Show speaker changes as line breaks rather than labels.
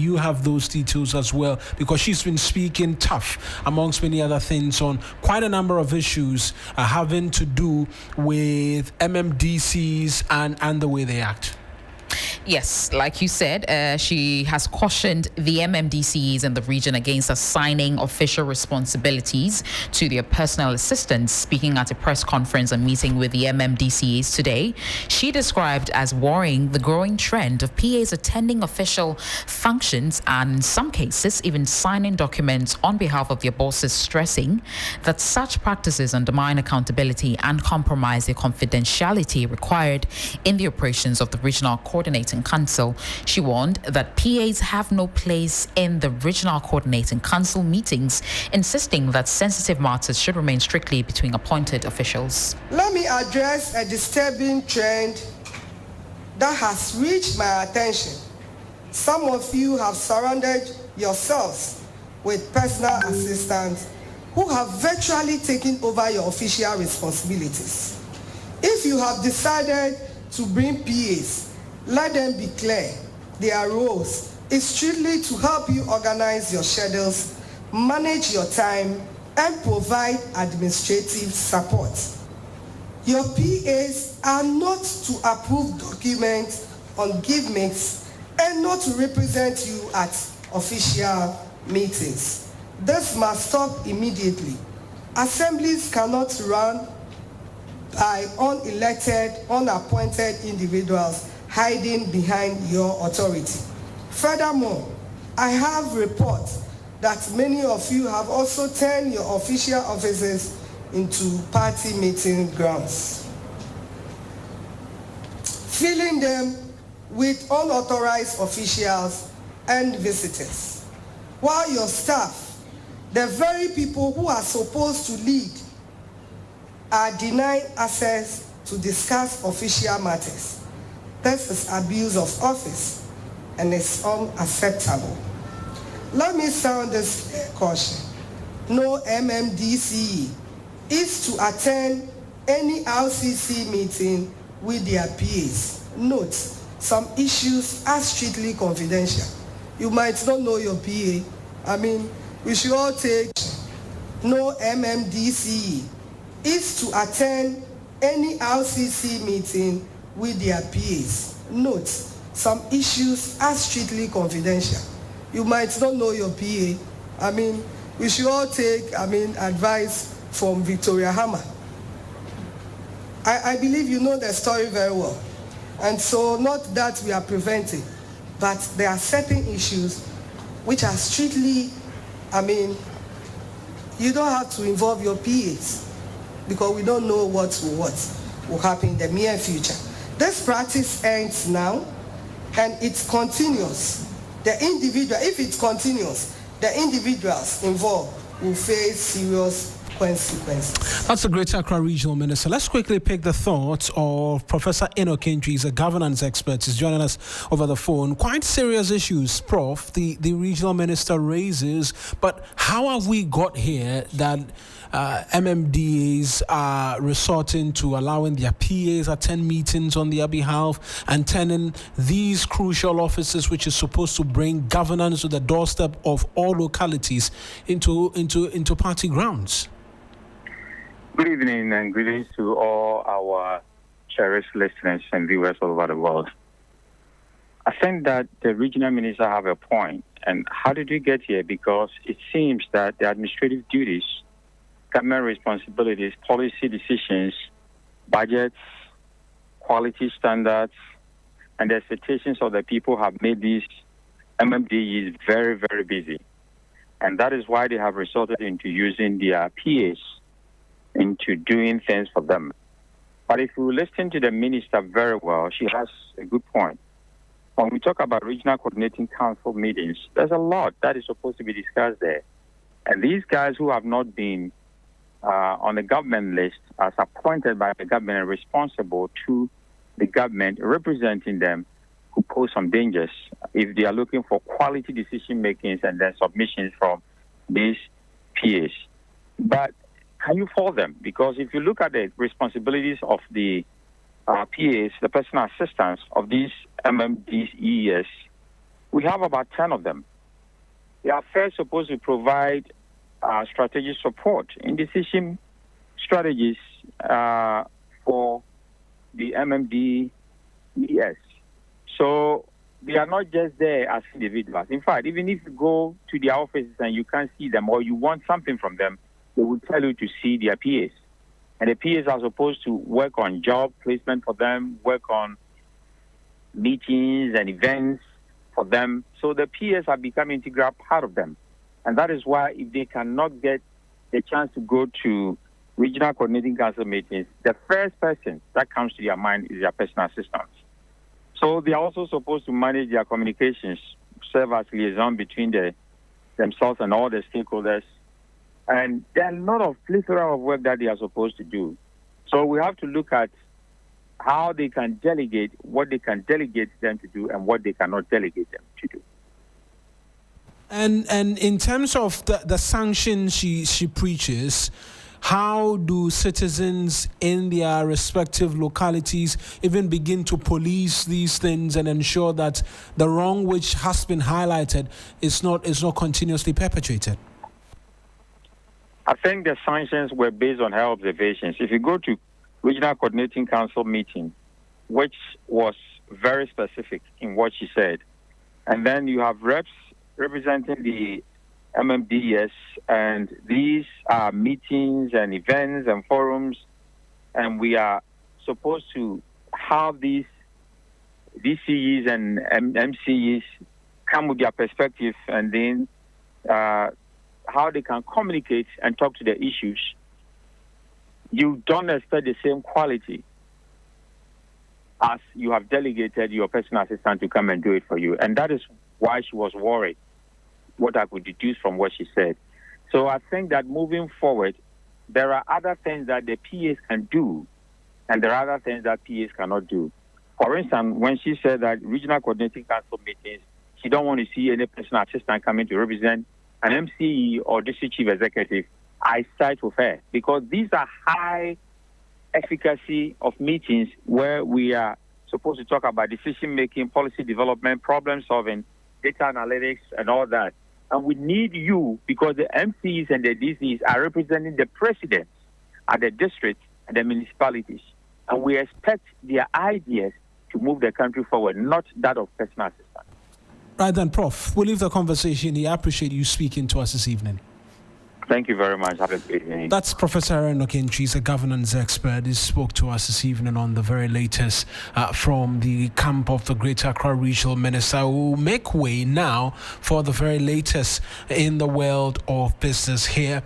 you have those details as well? Because she's been speaking tough, amongst many other things, on quite a number of issues having to do with MMDCs and the way they act.
Yes, like you said, she has cautioned the MMDCEs in the region against assigning official responsibilities to their personal assistants. Speaking at a press conference and meeting with the MMDCEs today, she described as worrying the growing trend of PAs attending official functions and, in some cases, even signing documents on behalf of their bosses, stressing that such practices undermine accountability and compromise the confidentiality required in the operations of the Regional Coordinating Council. She warned that PAs have no place in the Regional Coordinating Council meetings, insisting that sensitive matters should remain strictly between appointed officials.
Let me address a disturbing trend that has reached my attention. Some of you have surrounded yourselves with personal assistants who have virtually taken over your official responsibilities. If you have decided to bring PAs, let them be clear. Their roles is strictly to help you organize your schedules, manage your time, and provide administrative support. Your PAs are not to approve documents on giveaways and not to represent you at official meetings. This must stop immediately. Assemblies cannot run by unelected, unappointed individuals hiding behind your authority. Furthermore, I have reports that many of you have also turned your official offices into party meeting grounds, filling them with unauthorized officials and visitors, while your staff, the very people who are supposed to lead, are denied access to discuss official matters. This is abuse of office and is unacceptable. Let me sound this caution. No MMDCE is to attend any RCC meeting with their PAs. Note, some issues are strictly confidential. You might not know your PA. We should all take no MMDCE is to attend any RCC meeting with their PAs. Note, some issues are strictly confidential. You might not know your PA. We should all take, advice from Victoria Hammer. I believe you know the story very well. And so, not that we are preventing, but there are certain issues which are strictly, you don't have to involve your PAs because we don't know what will happen in the near future. This practice ends now, and it's continuous. If it continues, the individuals involved will face serious consequences.
That's the Great Accra Regional Minister. Let's quickly pick the thoughts of Professor Enoch Kentry. He's a governance expert. He's joining us over the phone. Quite serious issues, Prof, the Regional Minister raises, but how have we got here that MMDAs are resorting to allowing their PAs attend meetings on their behalf and turning these crucial offices, which is supposed to bring governance to the doorstep of all localities, into party grounds?
Good evening and greetings to all our cherished listeners and viewers all over the world. I think that the regional minister have a point. And how did we get here? Because it seems that the administrative duties, government responsibilities, policy decisions, budgets, quality standards, and the expectations of the people have made these MMDEs very, very busy. And that is why they have resorted into using their PAs into doing things for them. But if you listen to the minister very well, she has a good point. When we talk about regional coordinating council meetings, there's a lot that is supposed to be discussed there. And these guys who have not been on the government list as appointed by the government and responsible to the government representing them who pose some dangers if they are looking for quality decision makings and then submissions from these PAs. But can you fault them? Because if you look at the responsibilities of the PAs, the personal assistants of these MMDCEs, We have about 10 of them. They are first supposed to provide strategic support in decision strategies for the MMDCEs. So they are not just there as individuals. In fact, even if you go to their offices and you can't see them or you want something from them, they will tell you to see their PAs. And the PAs are supposed to work on job placement for them, work on meetings and events for them. So the PAs have become an integral part of them. And that is why if they cannot get the chance to go to regional coordinating council meetings, the first person that comes to their mind is their personal assistant. So they are also supposed to manage their communications, serve as liaison between themselves and all the stakeholders. And there are a lot of plethora of work that they are supposed to do. So we have to look at how they can delegate, what they can delegate them to do, and what they cannot delegate them to do.
And in terms of the sanctions she preaches, how do citizens in their respective localities even begin to police these things and ensure that the wrong which has been highlighted is not continuously perpetuated?
I think the sanctions were based on her observations. If you go to Regional Coordinating Council meeting, which was very specific in what she said, and then you have reps representing the MMDCEs, and these are meetings and events and forums, and we are supposed to have these DCEs and MCEs come with their perspective and then how they can communicate and talk to the issues. You don't expect the same quality as you have delegated your personal assistant to come and do it for you. And that is why she was worried, what I could deduce from what she said. So I think that moving forward, there are other things that the PAs can do, and there are other things that PAs cannot do. For instance, when she said that regional coordinating council meetings, she don't want to see any personal assistant coming to represent an MCE or district chief executive, I side with her, because these are high efficacy of meetings where we are supposed to talk about decision-making, policy development, problem-solving, data analytics, and all that. And we need you because the MCEs and the DCs are representing the presidents at the district and the municipalities. And we expect their ideas to move the country forward, not that of personal assistance.
Right then, Prof, we'll leave the conversation here. I appreciate you speaking to us this evening.
Thank you very much. Have a great evening.
That's Professor Enokin. She's a governance expert. He spoke to us this evening on the very latest from the camp of the Greater Accra Regional Minister. We'll make way now for the very latest in the world of business here.